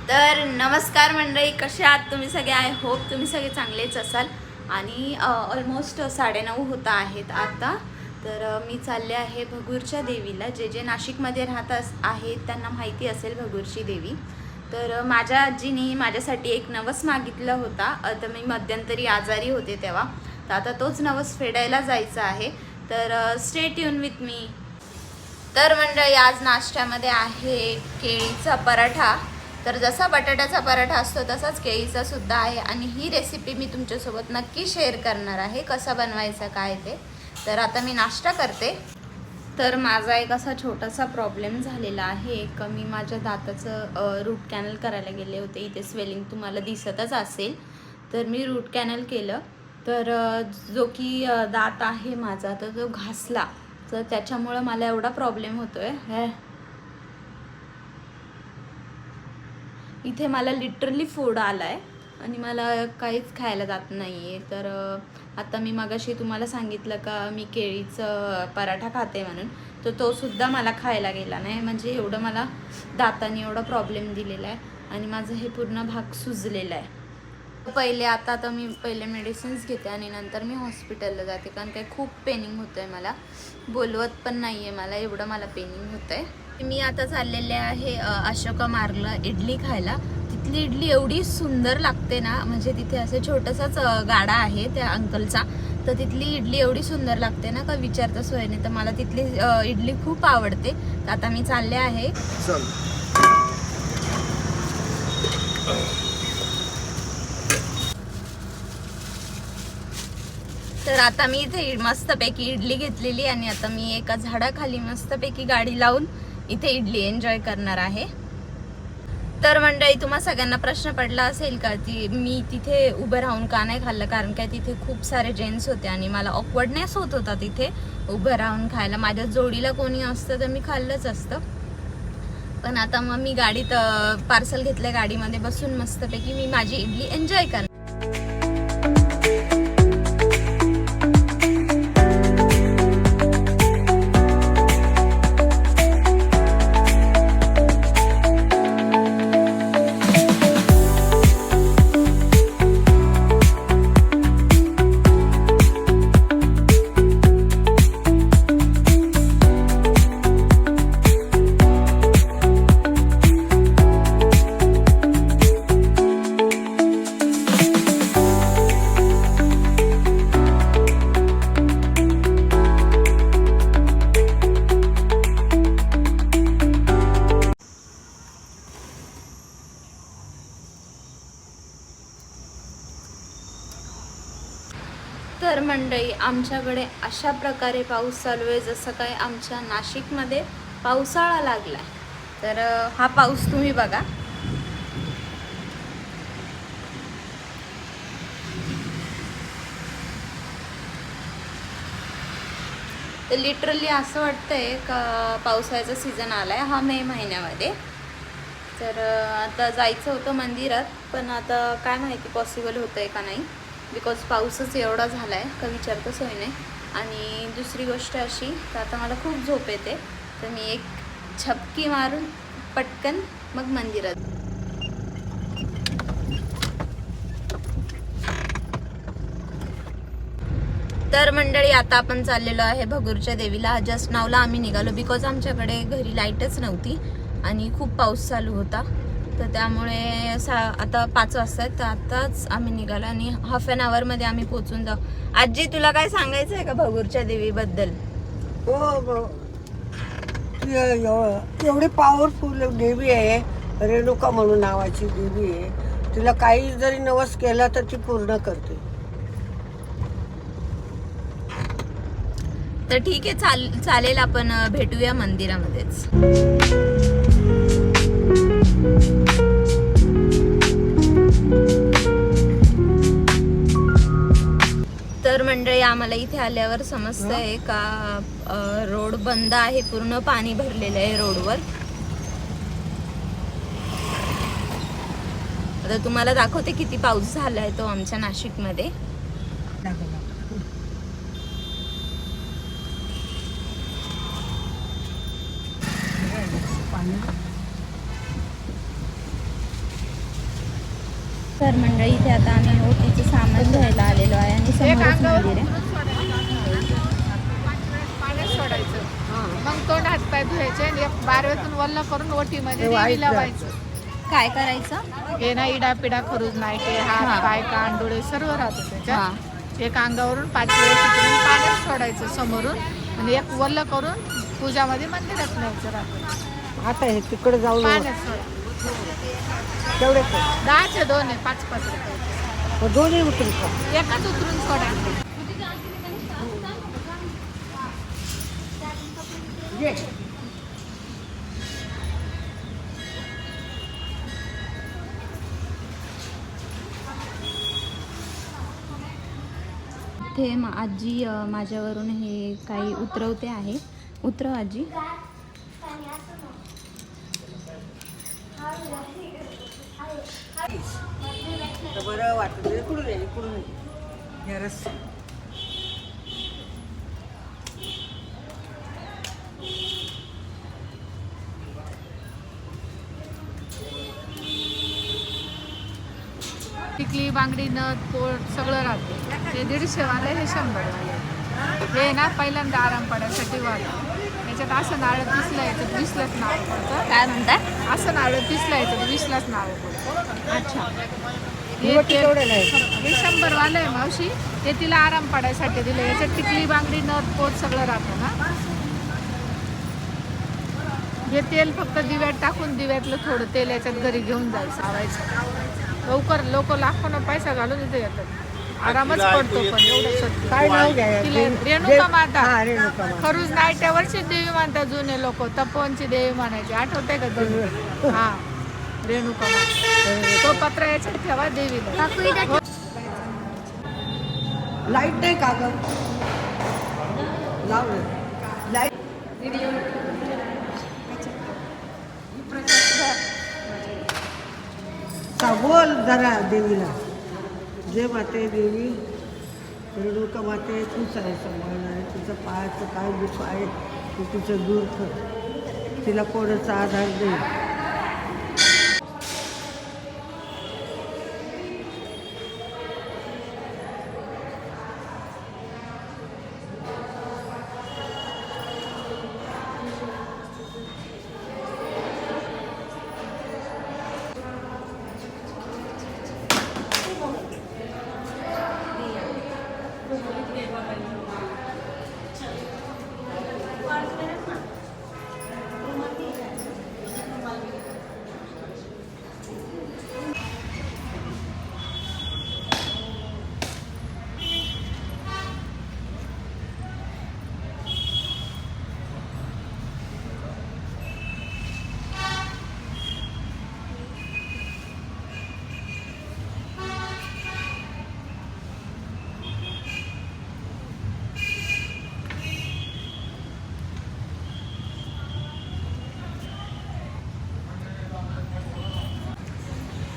तर नमस्कार मंडळी, कसे आहात तुम्ही सगळे? आय होप तुम्ही सगळे चांगलेच असाल. आणि ऑलमोस्ट 9:30 होता आहेत आता. तर मी चालले आहे भगूरच्या देवीला. जे नाशिकमध्ये राहत आहेत त्यांना माहिती असेल भगूरची देवी. तर माझ्या आजीने माझ्यासाठी एक नवस मागितला होता. तर मी मध्यंतरी आजारी होते तेव्हा. तर आता तोच नवस फेडायला जायचा आहे. तर स्टे ट्यून विथ मी. तर मंडळी, आज नाश्त्यामध्ये आहे केळीचा पराठा. तर जसा बटाट्याचा पराठा असतो तसाच केळीचा सुद्धा आहे. आणि ही रेसिपी मी तुमच्यासोबत नक्की शेअर करणार आहे, कसा बनवायचा काय ते. तर आता मी नाश्ता करते. तर माझा एक असा छोटासा प्रॉब्लेम झालेला आहे. मी माझ्या दाताचं रूट कॅनल करायला गेले होते. इथे स्वेलिंग तुम्हाला दिसतच असेल. तर मी रूट कॅनल केलं. तर जो की दात आहे माझा, तर तो घासला. तर त्याच्यामुळं मला एवढा प्रॉब्लेम होतोय. इथे मला लिटरली फोड आला आहे आणि मला काहीच खायला जात नाही आहे. तर आता मी मगाशी तुम्हाला सांगितलं का मी केळीचं पराठा खाते म्हणून, तर तो सुद्धा मला खायला गेला नाही. म्हणजे एवढं मला दाताने एवढा प्रॉब्लेम दिलेला आहे आणि माझं हे पूर्ण भाग सुजलेला आहे. आता मी पहिले मेडिसिन्स घेते आणि नंतर मी हॉस्पिटलला जाते. कारण काही खूप पेनिंग होतं आहे, मला बोलवत पण नाही आहे मला, एवढं मला पेनिंग होतं आहे. मी आता चाललेले आहे अशोका मार्गला इडली खायला. तिथली इडली एवढी सुंदर लागते ना, म्हणजे तिथे असं छोटासाच गाडा आहे त्या अंकलचा. तर तिथली इडली एवढी सुंदर लागते ना, का विचारता सोय नाही. तर मला तिथली इडली खूप आवडते. तर आता मी चालले आहे. तर आता मी इथे मस्तपैकी इडली घेतलेली आणि आता मी एका झाडाखाली मस्तपैकी गाडी लावून इथे इडली एन्जॉय करणार आहे. तर मंडळी, तुम्हा सगळ्यांना प्रश्न पडला असेल का मी तिथे उभं राहून का नाही खाल्लं. कारण काय तिथे खूप सारे जेंट्स होते आणि मला ऑकवर्डनेस होत होता तिथे उभं राहून खायला. माझ्या जोडीला कोणी असतं तर मी खाल्लंच असतं. पण आता मग मी गाडीत पार्सल घेतलं, गाडीमध्ये बसून मस्तपैकी मी माझी इडली एन्जॉय करणार. तर मंडळी, आमच्याकडे अशा प्रकारे पाऊस चालू आहे जसं काय आमच्या नाशिकमध्ये पावसाळा लागला. तर हा पाऊस तुम्ही बघा. तर लिटरली असं वाटतंय का पावसाळ्याचा सीझन आला आहे हा मे महिन्यामध्ये. तर आता जायचं होतं मंदिरात, पण आता काय माहिती पॉसिबल होतं आहे का नाही. बिकॉज पाऊसच एवढा झाला आहे का विचारता सोय नाही. आणि दुसरी गोष्ट अशी, तर आता मला खूप झोप येते. तर मी एक झपकी मारून पटकन मग मंदिरात. तर मंडळी, आता आपण चाललेलो आहे भगूरच्या देवीला. जस्ट नावला आम्ही निघालो बिकॉज आमच्याकडे घरी लाईटच नव्हती आणि खूप पाऊस चालू होता. तर त्यामुळे आता 5 वाजता आहेत. तर आताच आम्ही निघालो आणि हाफ ॲन आवरमध्ये आम्ही पोचून जाऊ. आजी, तुला काय सांगायचं आहे का भगूरच्या देवीबद्दल? एवढी पॉवरफुल देवी आहे. रेणुका म्हणून नावाची देवी आहे. तिला काही जरी नवस केला तर ती पूर्ण करते. तर ठीक आहे, चालेल, आपण भेटूया मंदिरामध्येच. तर मंडळी, आम्हाला इथे आल्यावर समजतंय का रोड बंद आहे, पूर्ण पाणी भरलेलं आहे रोडवर. आता तुम्हाला दाखवते किती पाऊस झाला आहे तो आमच्या नाशिकमध्ये. तर मंडळी इथे आता आम्ही ओटीचं सामान घ्यायला आलेलो आहे आणि समोरच मंदिर आहे. पाण्यात सोडायचं, मग तोंड हात पाय धुवायचे आणि एक बारवेतून वल्ल करून ओटीमध्ये देवी लावायचं. काय करायचं? हे ना इडा पिडा खरूज नाईटे हात पाय कान डोळे सर्व राहतं त्याच्यात. एक अंगावरून 5 वेळेस तिकडून पाण्यात सोडायचं समोरून आणि एक वल्ल करून पूजामध्ये मंदिरात न्यायचं राहतं. आता हे तिकडे जाऊन पाण्यात सोडायचं. तेवढे 10चे 2 आहे, 5-5 रुपये. दोन्ही उतरतो. एकच उतरून सोडायचं. ते आजी माझ्यावरून हे काही उतरवते आहे. उतरव आजी. तर बरं वाटत इकडून ये, इकडून ये. हे रस्ते. टिकली बांगडी नथ पोट सगळं राहते. हे 150 वाले, हे 100 वाले. हे ना पहिल्यांदा आराम पडायसाठी वाला. याच्यात असं नारळ पिसलं याच्यात 20लाच नाव पडतं. काय म्हणताय? असं नारळ पिसलं याच्यात 20लाच नाव पडतं. अच्छा. हे तेवढं नाही. हे 100 वालं आहे मावशी. ते तिला आराम पडायसाठी दिलं. याच्यात टिकली बांगडी नथ पोट सगळं राहतं ना. हे तेल फक्त दिव्यात टाकून दिव्यातलं थोडं तेल याच्यात घरी घेऊन जायचं लावायचं. लवकर लोक लाखोनं पैसा घालून इथे येतात. आरामच पडतो पण एवढं काय नाव घ्या? तिला रेणुका माता. हा, रेणुका माता. खरूज नाईट्यावरची देवी मानतात जुने लोक. तपोवनची देवी मानायची. आठवते का तुम्ही? हा, रेणुका माता. तो पत्र याच्यात ठेवा देवीला. लाईट नाही का ग? लाव लाईट. बोल जरा देवीला. जे माते देवी रेणुका माते तूच आहे सांभाळणारे. तुझं पायाचं काय दुःख आहे ते तुझं दूर कर. तिला कोणाचा आधार नाही.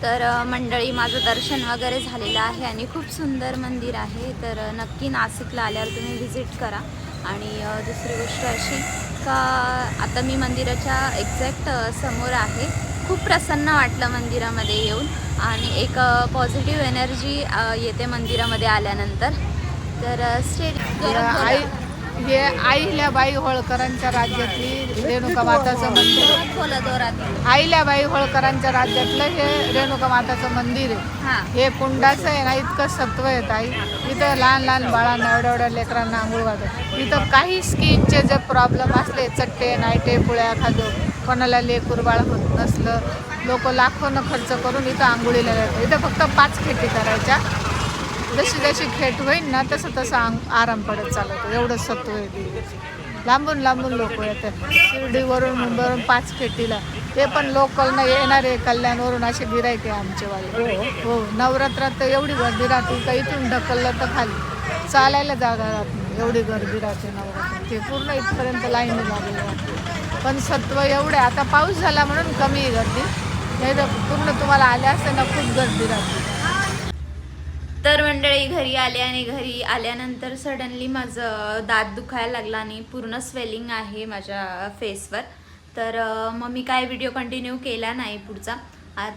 तर मंडळी माझं दर्शन वगैरे झालेलं आहे आणि खूप सुंदर मंदिर आहे. तर नक्की नाशिकला आल्यावर तुम्ही व्हिजिट करा. आणि दुसरी गोष्ट अशी का आता मी मंदिराच्या एक्झॅक्ट समोर आहे. खूप प्रसन्न वाटलं मंदिरामध्ये येऊन आणि एक पॉझिटिव्ह एनर्जी येते मंदिरामध्ये आल्यानंतर. तर हे अहिल्याबाई होळकरांच्या राज्यातली रेणुका माताचं मंदिर. अहिल्याबाई होळकरांच्या राज्यातलं हे रेणुका माताचं मंदिर आहे. हे कुंडाचं आहे ना, इतकं सत्व आहे ताई. इथं लहान लहान बाळांना एवढ्या एवढ्या लेकरांना आंघोळ घालतात. इथं काही स्किनचे जे प्रॉब्लेम असले, चट्टे नाईटे पुळ्या खाजो, कोणाला लेकूर बाळ होत नसलं, लोक लाखोनं खर्च करून इथं आंघोळीला जातात. इथं फक्त 5 खेटी करायच्या. जशी जशी खेट होईल ना तसं तसं आराम पडत चालतो. एवढं सत्व आहे. लांबून लांबून लोक येतात. शिर्डीवरून मुंबईवरून 5 खेटीला. ते पण लोकलनं येणारे कल्याणवरून असे गिरायके आमचेवाले. हो, नवरात्रात तर एवढी गर्दी राहते का इथून ढकललं तर खाली चालायला जागा राहत नाही. एवढी गर्दी राहते नवरात्रात. ते पूर्ण इथपर्यंत लाईन लागली राहते. पण सत्व एवढे. आता पाऊस झाला म्हणून कमी गर्दी, नाही तर पूर्ण तुम्हाला आले असते ना खूप गर्दी राहते. तर मंडळी घरी आले आणि घरी आल्यानंतर सडनली माझं दात दुखायला लागला आणि पूर्ण स्वेलिंग आहे माझ्या फेसवर. तर मग मी काय व्हिडिओ कंटिन्यू केला नाही पुढचा.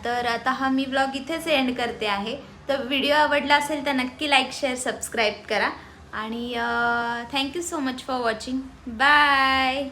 तर आता हा मी ब्लॉग इथेच एंड करते आहे. तर व्हिडिओ आवडला असेल तर नक्की लाईक शेअर सबस्क्राईब करा आणि thank you so much for watching. Bye.